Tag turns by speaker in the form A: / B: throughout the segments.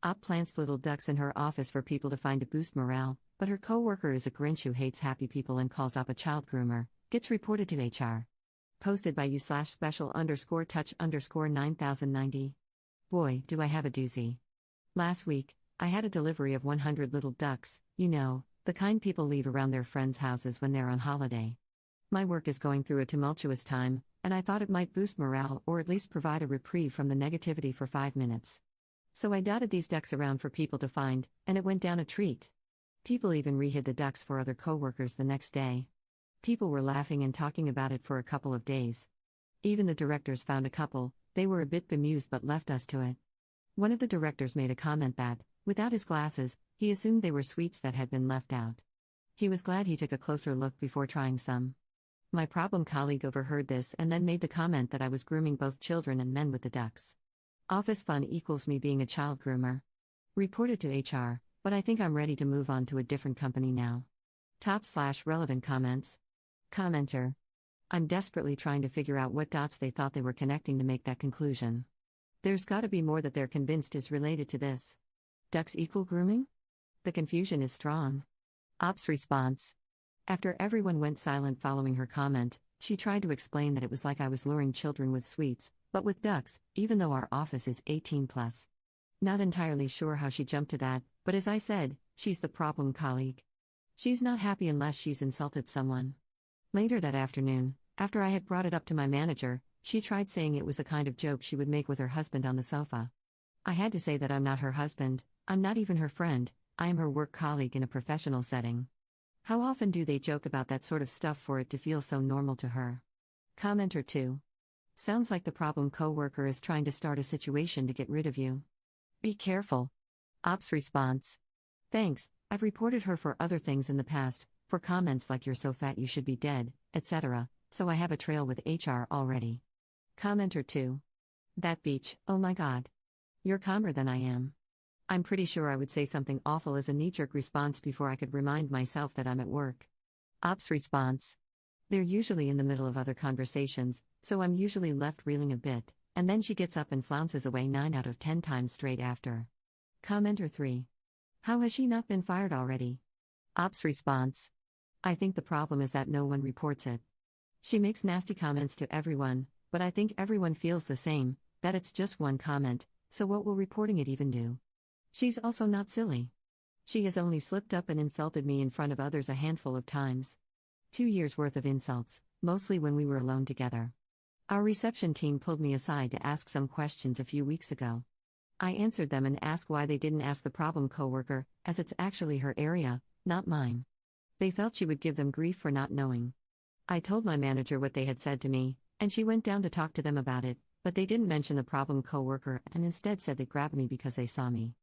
A: Op plants little ducks in her office for people to find to boost morale, but her coworker is a Grinch who hates happy people and calls Op a child groomer. Gets reported to HR. Posted by u/special_touch_9090. Boy, do I have a doozy. Last week, I had a delivery of 100 little ducks, the kind people leave around their friends' houses when they're on holiday. My work is going through a tumultuous time, and I thought it might boost morale or at least provide a reprieve from the negativity for 5 minutes. So I dotted these ducks around for people to find, and it went down a treat. People even rehid the ducks for other coworkers the next day. People were laughing and talking about it for a couple of days. Even the directors found a couple. They were a bit bemused but left us to it. One of the directors made a comment that, without his glasses, he assumed they were sweets that had been left out. He was glad he took a closer look before trying some. My problem colleague overheard this and then made the comment that I was grooming both children and men with the ducks. Office fun equals me being a child groomer. Reported to HR, but I think I'm ready to move on to a different company now. Top/relevant comments. Commenter. I'm desperately trying to figure out what dots they thought they were connecting to make that conclusion. There's gotta be more that they're convinced is related to this. Ducks equal grooming? The confusion is strong. Op's response. After everyone went silent following her comment, she tried to explain that it was like I was luring children with sweets, but with ducks, even though our office is 18+. Not entirely sure how she jumped to that, but as I said, she's the problem colleague. She's not happy unless she's insulted someone. Later that afternoon, after I had brought it up to my manager, she tried saying it was the kind of joke she would make with her husband on the sofa. I had to say that I'm not her husband, I'm not even her friend, I am her work colleague in a professional setting. How often do they joke about that sort of stuff for it to feel so normal to her? Commenter 2. Sounds like the problem coworker is trying to start a situation to get rid of you. Be careful. Op's response. Thanks, I've reported her for other things in the past, for comments like you're so fat you should be dead, etc., so I have a trail with HR already. Commenter 2. That beach, oh my god. You're calmer than I am. I'm pretty sure I would say something awful as a knee-jerk response before I could remind myself that I'm at work. Op's response. They're usually in the middle of other conversations, so I'm usually left reeling a bit, and then she gets up and flounces away 9 out of 10 times straight after. Commenter 3. How has she not been fired already? Op's response. I think the problem is that no one reports it. She makes nasty comments to everyone, but I think everyone feels the same, that it's just one comment, so what will reporting it even do? She's also not silly. She has only slipped up and insulted me in front of others a handful of times. 2 years' worth of insults, mostly when we were alone together. Our reception team pulled me aside to ask some questions a few weeks ago. I answered them and asked why they didn't ask the problem coworker, as it's actually her area, not mine. They felt she would give them grief for not knowing. I told my manager what they had said to me, and she went down to talk to them about it, but they didn't mention the problem coworker and instead said they grabbed me because they saw me.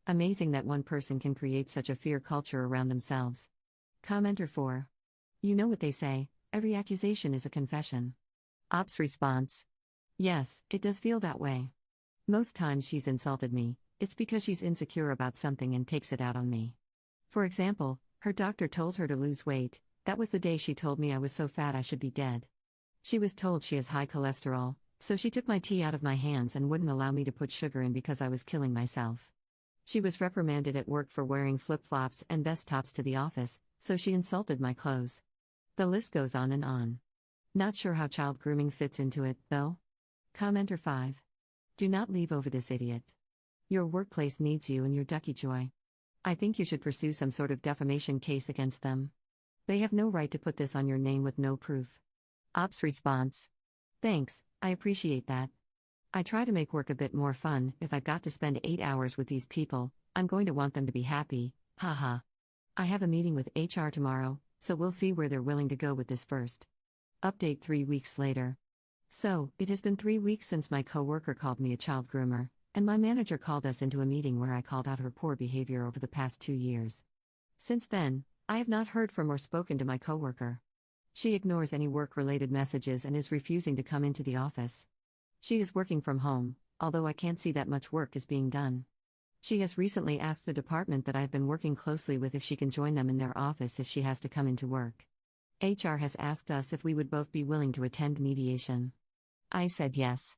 A: Amazing that one person can create such a fear culture around themselves. Commenter 4. You know what they say, every accusation is a confession. Op's response. Yes, it does feel that way. Most times she's insulted me, it's because she's insecure about something and takes it out on me. For example, her doctor told her to lose weight, that was the day she told me I was so fat I should be dead. She was told she has high cholesterol, so she took my tea out of my hands and wouldn't allow me to put sugar in because I was killing myself. She was reprimanded at work for wearing flip-flops and vest tops to the office, so she insulted my clothes. The list goes on and on. Not sure how child grooming fits into it, though. Commenter 5. Do not leave over this idiot. Your workplace needs you and your ducky joy. I think you should pursue some sort of defamation case against them. They have no right to put this on your name with no proof. Op's response. Thanks, I appreciate that. I try to make work a bit more fun. If I've got to spend 8 hours with these people, I'm going to want them to be happy, haha. I have a meeting with HR tomorrow, so we'll see where they're willing to go with this first. Update 3 weeks later. So, it has been 3 weeks since my coworker called me a child groomer, and my manager called us into a meeting where I called out her poor behavior over the past 2 years. Since then, I have not heard from or spoken to my coworker. She ignores any work-related messages and is refusing to come into the office. She is working from home, although I can't see that much work is being done. She has recently asked the department that I've been working closely with if she can join them in their office if she has to come into work. HR has asked us if we would both be willing to attend mediation. I said yes.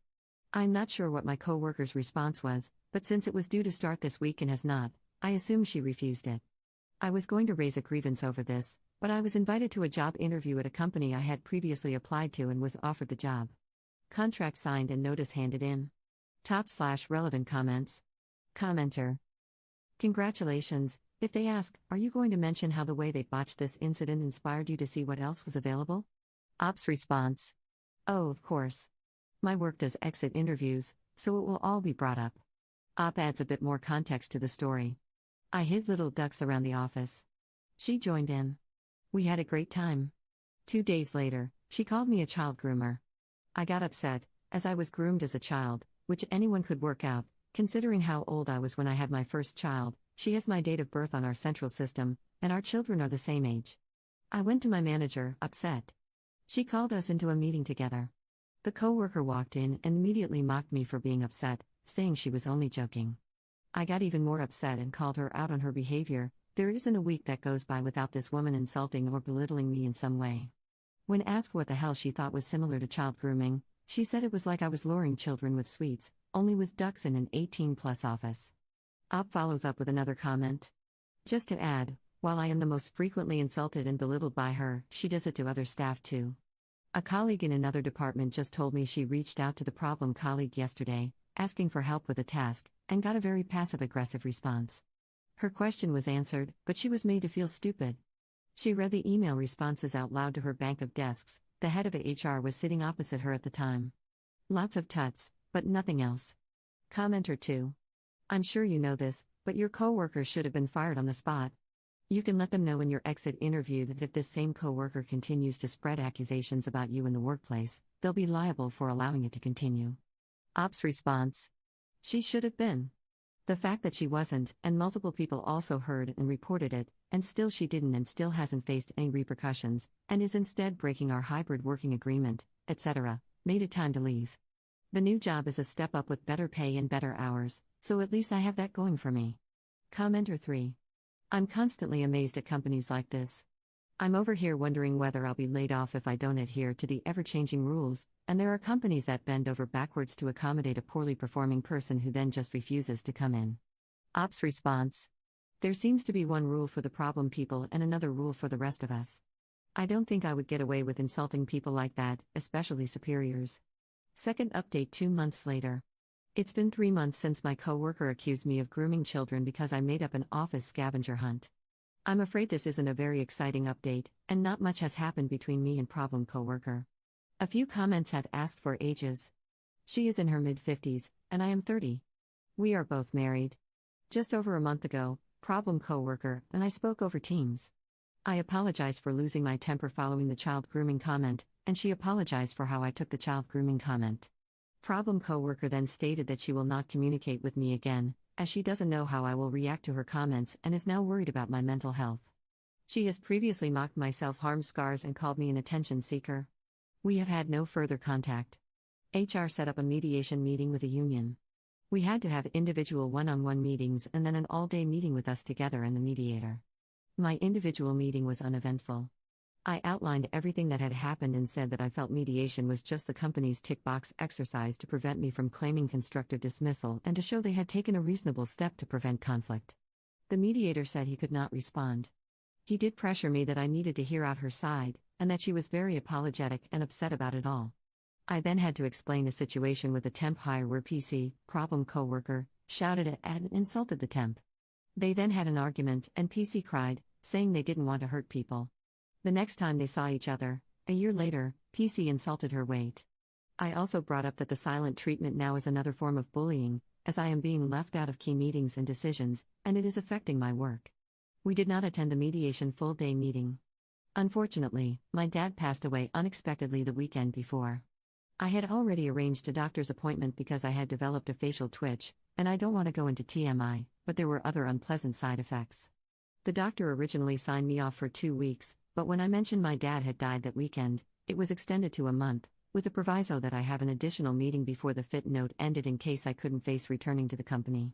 A: I'm not sure what my coworker's response was, but since it was due to start this week and has not, I assume she refused it. I was going to raise a grievance over this, but I was invited to a job interview at a company I had previously applied to and was offered the job. Contract signed and notice handed in. Top/relevant comments. Commenter. Congratulations. If they ask, are you going to mention how the way they botched this incident inspired you to see what else was available? Ops response. Oh, of course. My work does exit interviews, so it will all be brought up. Op adds a bit more context to the story. I hid little ducks around the office. She joined in. We had a great time. 2 days later, she called me a child groomer. I got upset, as I was groomed as a child, which anyone could work out, considering how old I was when I had my first child. She has my date of birth on our central system, and our children are the same age. I went to my manager, upset. She called us into a meeting together. The coworker walked in and immediately mocked me for being upset, saying she was only joking. I got even more upset and called her out on her behavior. There isn't a week that goes by without this woman insulting or belittling me in some way. When asked what the hell she thought was similar to child grooming, she said it was like I was luring children with sweets, only with ducks in an 18-plus office. Op follows up with another comment. Just to add, while I am the most frequently insulted and belittled by her, she does it to other staff too. A colleague in another department just told me she reached out to the problem colleague yesterday, asking for help with a task, and got a very passive-aggressive response. Her question was answered, but she was made to feel stupid. She read the email responses out loud to her bank of desks. The head of HR was sitting opposite her at the time. Lots of tuts, but nothing else. Commenter 2. I'm sure you know this, but your coworker should have been fired on the spot. You can let them know in your exit interview that if this same coworker continues to spread accusations about you in the workplace, they'll be liable for allowing it to continue. Ops response. She should have been. The fact that she wasn't, and multiple people also heard and reported it, and still she didn't and still hasn't faced any repercussions, and is instead breaking our hybrid working agreement, etc., made it time to leave. The new job is a step up with better pay and better hours, so at least I have that going for me. Commenter 3. I'm constantly amazed at companies like this. I'm over here wondering whether I'll be laid off if I don't adhere to the ever-changing rules, and there are companies that bend over backwards to accommodate a poorly performing person who then just refuses to come in. Ops response. There seems to be one rule for the problem people and another rule for the rest of us. I don't think I would get away with insulting people like that, especially superiors. Second update 2 months later. It's been 3 months since my coworker accused me of grooming children because I made up an office scavenger hunt. I'm afraid this isn't a very exciting update, and not much has happened between me and problem coworker. A few comments have asked for ages. She is in her mid-50s, and I am 30. We are both married. Just over a month ago, problem coworker and I spoke over Teams. I apologized for losing my temper following the child grooming comment, and she apologized for how I took the child grooming comment. Problem coworker then stated that she will not communicate with me again, as she doesn't know how I will react to her comments and is now worried about my mental health. She has previously mocked my self-harm scars and called me an attention seeker. We have had no further contact. HR set up a mediation meeting with a union. We had to have individual one-on-one meetings and then an all-day meeting with us together and the mediator. My individual meeting was uneventful. I outlined everything that had happened and said that I felt mediation was just the company's tick-box exercise to prevent me from claiming constructive dismissal and to show they had taken a reasonable step to prevent conflict. The mediator said he could not respond. He did pressure me that I needed to hear out her side, and that she was very apologetic and upset about it all. I then had to explain a situation with a temp hire where PC, problem coworker, shouted at and insulted the temp. They then had an argument and PC cried, saying they didn't want to hurt people. The next time they saw each other, a year later, PC insulted her weight. I also brought up that the silent treatment now is another form of bullying, as I am being left out of key meetings and decisions, and it is affecting my work. We did not attend the mediation full-day meeting. Unfortunately, my dad passed away unexpectedly the weekend before. I had already arranged a doctor's appointment because I had developed a facial twitch, and I don't want to go into TMI, but there were other unpleasant side effects. The doctor originally signed me off for 2 weeks, but when I mentioned my dad had died that weekend, it was extended to a month, with the proviso that I have an additional meeting before the fit note ended in case I couldn't face returning to the company.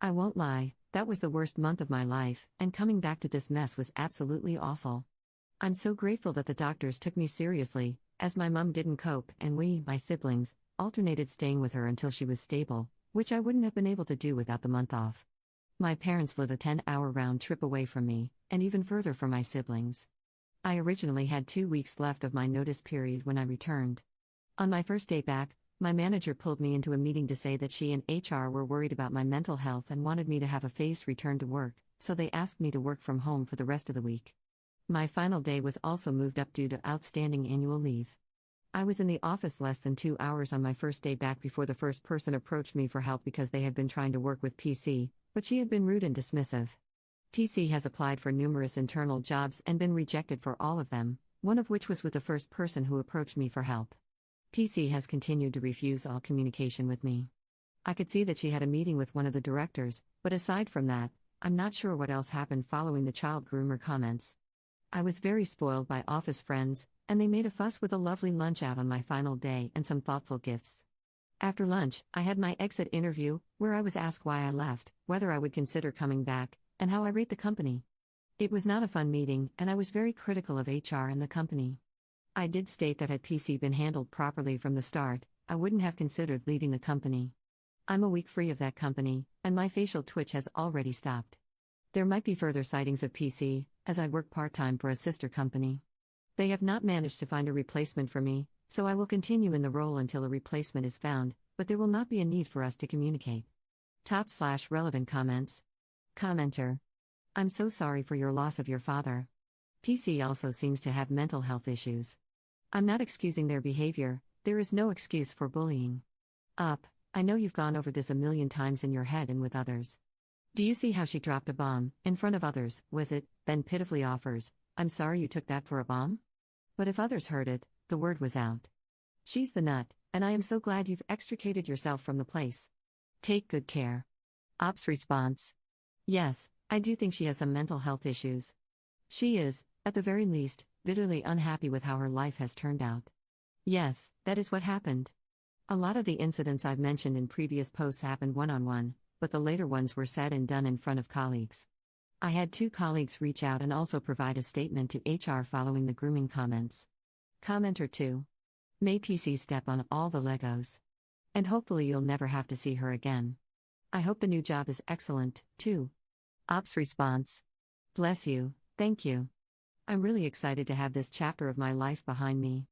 A: I won't lie, that was the worst month of my life, and coming back to this mess was absolutely awful. I'm so grateful that the doctors took me seriously, as my mum didn't cope and we, my siblings, alternated staying with her until she was stable, which I wouldn't have been able to do without the month off. My parents live a 10-hour round trip away from me, and even further from my siblings. I originally had 2 weeks left of my notice period when I returned. On my first day back, my manager pulled me into a meeting to say that she and HR were worried about my mental health and wanted me to have a phased return to work, so they asked me to work from home for the rest of the week. My final day was also moved up due to outstanding annual leave. I was in the office less than 2 hours on my first day back before the first person approached me for help because they had been trying to work with PC, but she had been rude and dismissive. PC has applied for numerous internal jobs and been rejected for all of them, one of which was with the first person who approached me for help. PC has continued to refuse all communication with me. I could see that she had a meeting with one of the directors, but aside from that, I'm not sure what else happened following the child groomer comments. I was very spoiled by office friends, and they made a fuss with a lovely lunch out on my final day and some thoughtful gifts. After lunch, I had my exit interview, where I was asked why I left, whether I would consider coming back, and how I rate the company. It was not a fun meeting, and I was very critical of HR and the company. I did state that had PC been handled properly from the start, I wouldn't have considered leaving the company. I'm a week free of that company, and my facial twitch has already stopped. There might be further sightings of PC, as I work part-time for a sister company. They have not managed to find a replacement for me, so I will continue in the role until a replacement is found, but there will not be a need for us to communicate. Top/relevant comments. Commenter. I'm so sorry for your loss of your father. PC also seems to have mental health issues. I'm not excusing their behavior, there is no excuse for bullying. Up, I know you've gone over this a million times in your head and with others. Do you see how she dropped a bomb, in front of others, was it, then pitifully offers, I'm sorry you took that for a bomb? But if others heard it, the word was out. She's the nut, and I am so glad you've extricated yourself from the place. Take good care. Ops response. Yes, I do think she has some mental health issues. She is, at the very least, bitterly unhappy with how her life has turned out. Yes, that is what happened. A lot of the incidents I've mentioned in previous posts happened one-on-one, but the later ones were said and done in front of colleagues. I had 2 colleagues reach out and also provide a statement to HR following the grooming comments. Commenter 2. May PC step on all the Legos. And hopefully you'll never have to see her again. I hope the new job is excellent, too. Ops response. Bless you, thank you. I'm really excited to have this chapter of my life behind me.